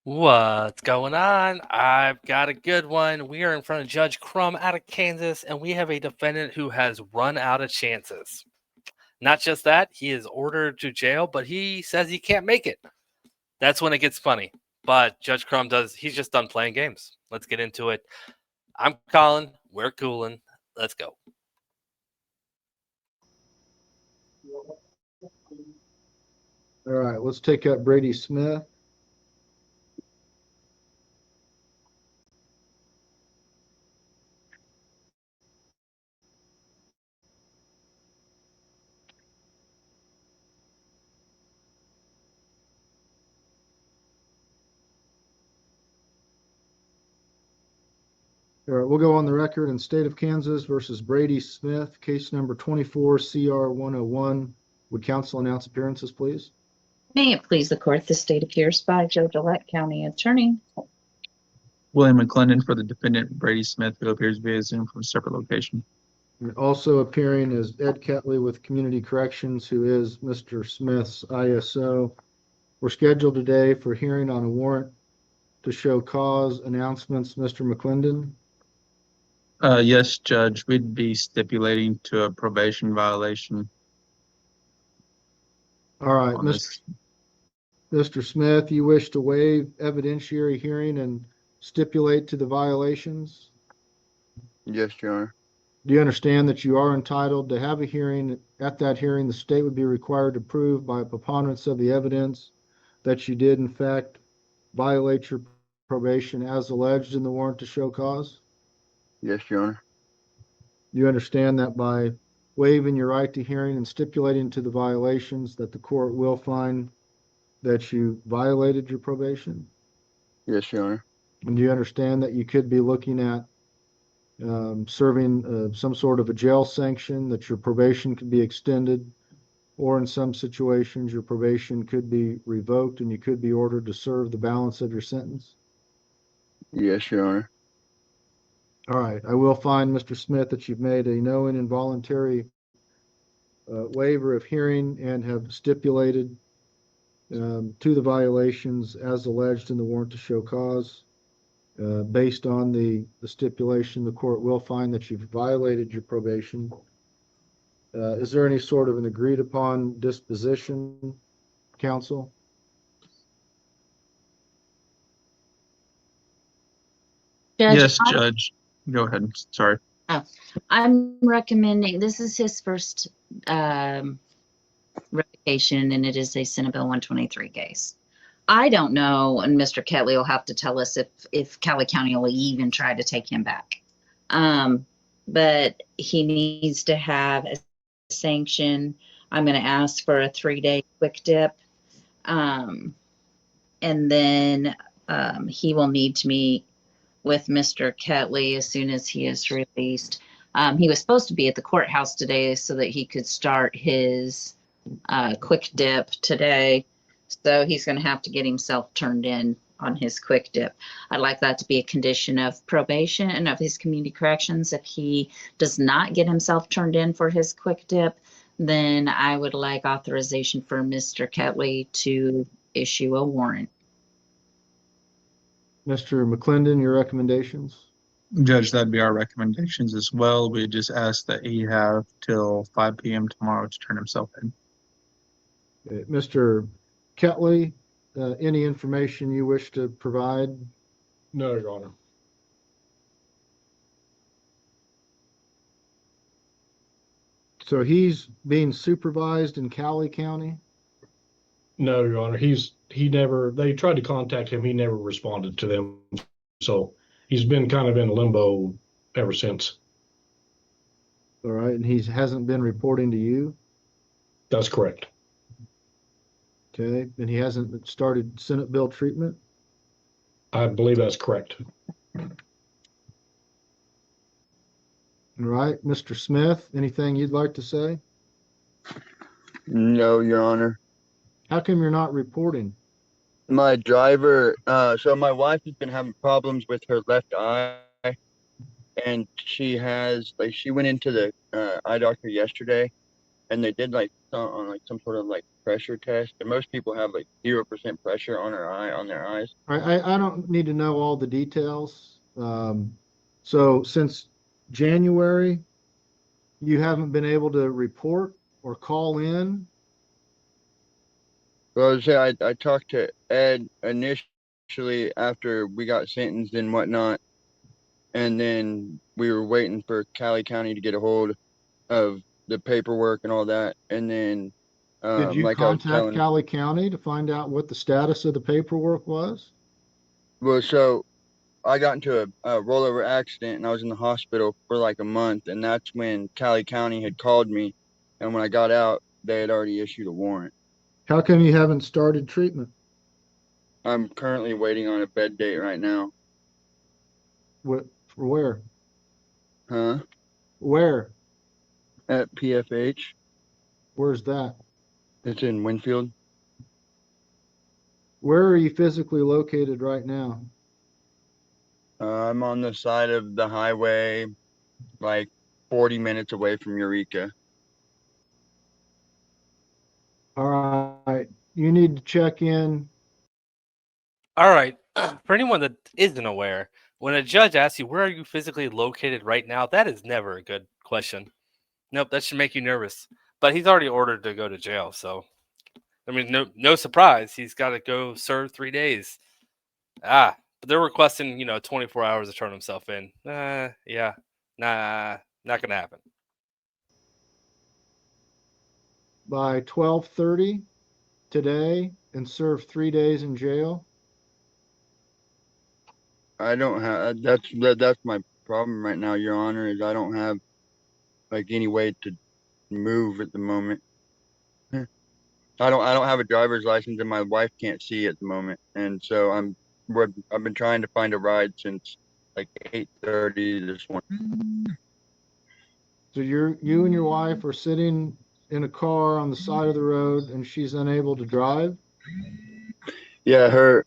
What's going on? I've got a good one. We are in front of Judge Crum out of Kansas, and we have a defendant who has run out of chances. Not just that, he is ordered to jail, but he says he can't make it. That's when it gets funny. But Judge Crum he's just done playing games. Let's get into it. I'm Colin. We're cooling. Let's go. All right, let's take up Brady Smith. All right, we'll go on the record in State of Kansas versus Brady Smith, case number 24 CR 101. Would counsel announce appearances, please? May it please the court, the state appears by Judge-elect County Attorney William McClendon for the defendant, Brady Smith, who appears via Zoom from a separate location. And also appearing is Ed Ketley with Community Corrections, who is Mr. Smith's ISO. We're scheduled today for hearing on a warrant to show cause. Announcements, Mr. McClendon. Yes, Judge, we'd be stipulating to a probation violation. All right, Mr. Smith, you wish to waive evidentiary hearing and stipulate to the violations? Yes, Your Honor. Do you understand that you are entitled to have a hearing? At that hearing, the state would be required to prove by a preponderance of the evidence that you did, in fact, violate your probation as alleged in the warrant to show cause? Yes, Your Honor. You understand that by waiving your right to hearing and stipulating to the violations that the court will find that you violated your probation? Yes, Your Honor. And do you understand that you could be looking at serving some sort of a jail sanction, that your probation could be extended, or in some situations your probation could be revoked and you could be ordered to serve the balance of your sentence? Yes, Your Honor. All right, I will find, Mr. Smith, that you've made a knowing and voluntary waiver of hearing and have stipulated to the violations as alleged in the warrant to show cause. Based on the stipulation, the court will find that you've violated your probation. Is there any sort of an agreed upon disposition, counsel? Yes, Judge. Go ahead. Sorry. I'm recommending, this is his first revocation, and it is a Senate Bill 123 case. I don't know, and Mr. Ketley will have to tell us if Cali County will even try to take him back. But he needs to have a sanction. I'm going to ask for a 3-day quick dip. And then he will need to meet with Mr. Ketley as soon as he is released. He was supposed to be at the courthouse today so that he could start his quick dip today. So he's going to have to get himself turned in on his quick dip. I'd like that to be a condition of probation and of his community corrections. If he does not get himself turned in for his quick dip, then I would like authorization for Mr. Ketley to issue a warrant. Mr. McClendon, your recommendations? Judge, that'd be our recommendations as well. We just ask that he have till 5 p.m. tomorrow to turn himself in. Mr. Ketley, any information you wish to provide? No, Your Honor. So he's being supervised in Cali County? No, Your Honor. They tried to contact him. He never responded to them. So he's been kind of in limbo ever since. All right, and he hasn't been reporting to you? That's correct. Okay, and he hasn't started Senate bill treatment? I believe that's correct. All right, Mr. Smith, anything you'd like to say? No, Your Honor. How come you're not reporting? My driver, so my wife has been having problems with her left eye, and she went into the eye doctor yesterday, and they did like some sort of like pressure test, and most people have like 0% pressure on their eyes. I don't need to know all the details. So since January, you haven't been able to report or call in? Well, I talked to Ed initially after we got sentenced and whatnot, and then we were waiting for Cali County to get a hold of the paperwork and all that, and then Did you like I was contact telling, Cali County to find out what the status of the paperwork was? well, so I got into a rollover accident and I was in the hospital for like a month, and that's when Cali County had called me, and when I got out, they had already issued a warrant. How come you haven't started treatment? I'm currently waiting on a bed date right now. What, for where? Huh? Where? At PFH. Where's that? It's in Winfield. Where are you physically located right now? I'm on the side of the highway, like 40 minutes away from Eureka. All right, you need to check in. All right. For anyone that isn't aware, when a judge asks you, where are you physically located right now? That is never a good question. Nope, that should make you nervous. But he's already ordered to go to jail. So, I mean, no surprise. He's got to go serve 3 days. But they're requesting, 24 hours to turn himself in. Yeah. Nah, not going to happen. By 12:30 today and serve 3 days in jail? I don't have that's my problem right now, Your Honor, is I don't have like any way to move at the moment. I don't have a driver's license, and my wife can't see at the moment, and so I've been trying to find a ride since like 8:30 this morning. So you and your wife are sitting in a car on the side of the road and she's unable to drive? Yeah, her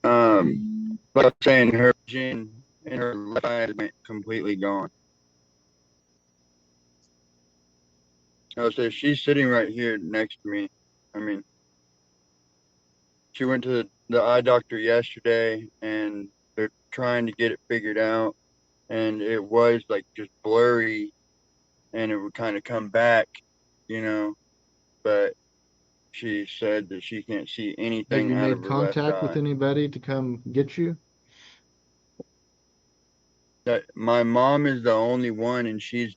like I was saying, her vision in her left eye went completely gone. I was saying she's sitting right here next to me. I mean, she went to the eye doctor yesterday, and they're trying to get it figured out, and it was like just blurry, and it would kind of come back, you know, but she said that she can't see Have anything you out of made her left contact with eye. anybody to come get you? That my mom is the only one, and she's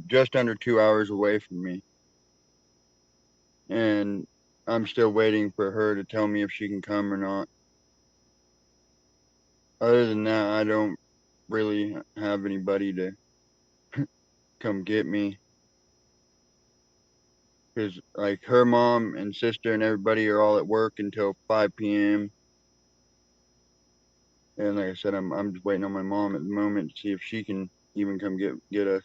just under 2 hours away from me, and I'm still waiting for her to tell me if she can come or not. Other than that, I don't really have anybody to come get me, because like her mom and sister and everybody are all at work until 5 p.m. And like I said, I'm just waiting on my mom at the moment to see if she can even come get us.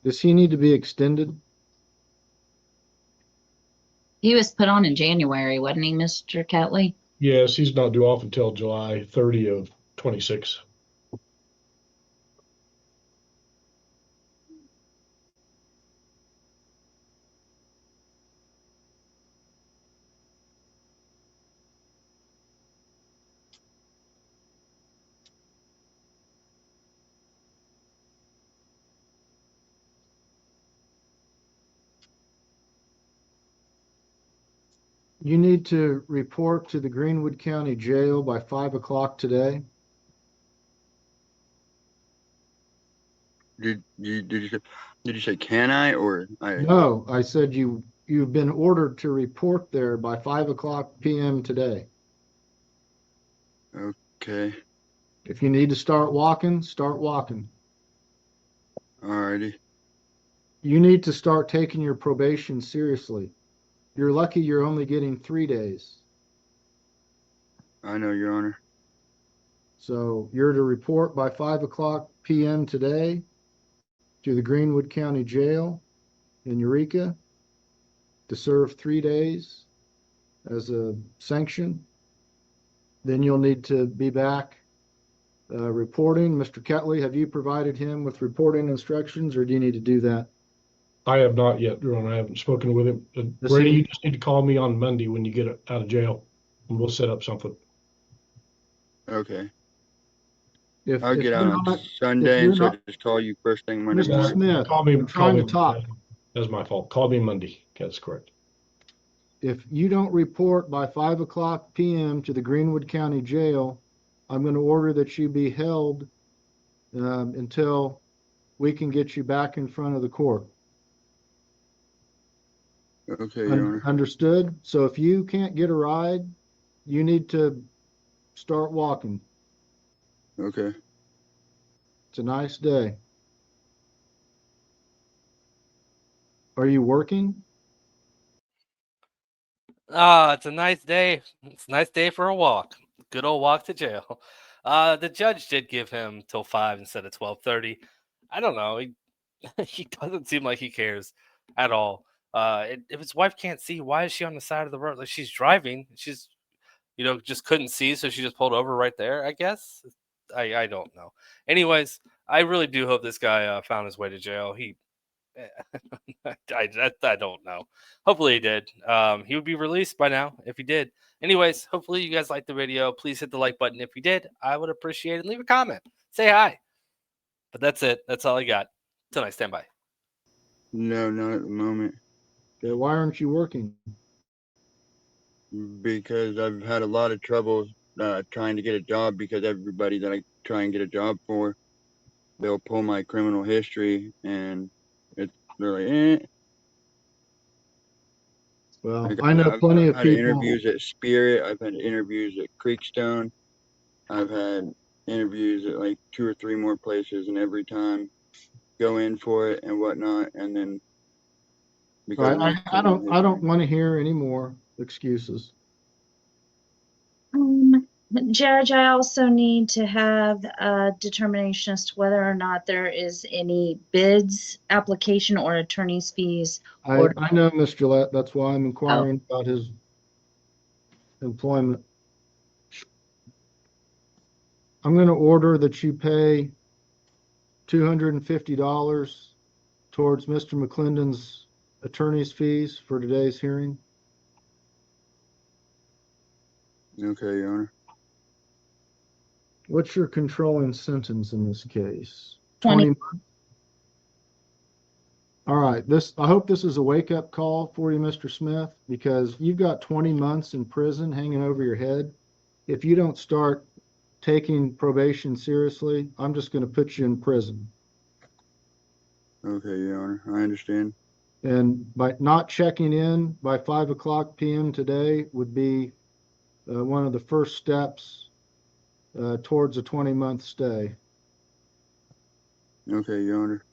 Does he need to be extended? He was put on in January, wasn't he, Mr. Catley? Yes, he's not due off until July 30 of 26. You need to report to the Greenwood County Jail by 5 o'clock today. Did you say can I or I? No, I said you've been ordered to report there by 5 o'clock p.m. today. Okay, If you need to start walking, start walking. alrighty. You need to start taking your probation seriously. You're lucky you're only getting 3 days. I know, Your Honor. So you're to report by 5 o'clock p.m. today to the Greenwood County Jail in Eureka to serve 3 days as a sanction. Then you'll need to be back reporting. Mr. Ketley, have you provided him with reporting instructions, or do you need to do that? I have not yet, Your Honor. I haven't spoken with him. This Brady, is- you just need to call me on Monday when you get out of jail, and we'll set up something. Okay. If, I'll if get you're out on not, Sunday, you're and so not- just call you first thing Monday Mr. morning. Smith, Call me. I'm trying to Monday. talk. That's my fault. Call me Monday. That's correct. If you don't report by 5:00 p.m. to the Greenwood County Jail, I'm going to order that you be held until we can get you back in front of the court. Okay, Your Honor. Understood? So if you can't get a ride, you need to start walking. Okay. It's a nice day. Are you working? Ah, it's a nice day. It's a nice day for a walk. Good old walk to jail. The judge did give him till 5 instead of 12:30. I don't know. He doesn't seem like he cares at all. If his wife can't see, why is she on the side of the road? Like, she's driving. She's, just couldn't see, so she just pulled over right there, I guess. I don't know. Anyways, I really do hope this guy found his way to jail. I don't know. Hopefully he did. He would be released by now if he did. Anyways, hopefully you guys liked the video. Please hit the like button if you did. I would appreciate it. Leave a comment. Say hi. But that's it. That's all I got. Till next time, bye. No, not at the moment. Okay, why aren't you working? Because I've had a lot of trouble trying to get a job, because everybody that I try and get a job for, they'll pull my criminal history, and they're like, eh. Well, Like, I know plenty of I've had people. interviews at Spirit. I've had interviews at Creekstone. I've had interviews at like 2 or 3 more places, and every time go in for it and whatnot, and then because of my I don't criminal want to hear any more excuses. Judge, I also need to have a determination as to whether or not there is any bids, application, or attorney's fees. I know, Ms. Gillette. That's why I'm inquiring about his employment. I'm going to order that you pay $250 towards Mr. McClendon's attorney's fees for today's hearing. Okay, Your Honor. What's your controlling sentence in this case? 20. months? All right. I hope this is a wake-up call for you, Mr. Smith, because you've got 20 months in prison hanging over your head. If you don't start taking probation seriously, I'm just going to put you in prison. Okay, Your Honor. I understand. And by not checking in by 5:00 p.m. today would be one of the first steps towards a 20-month stay. Okay, Your Honor.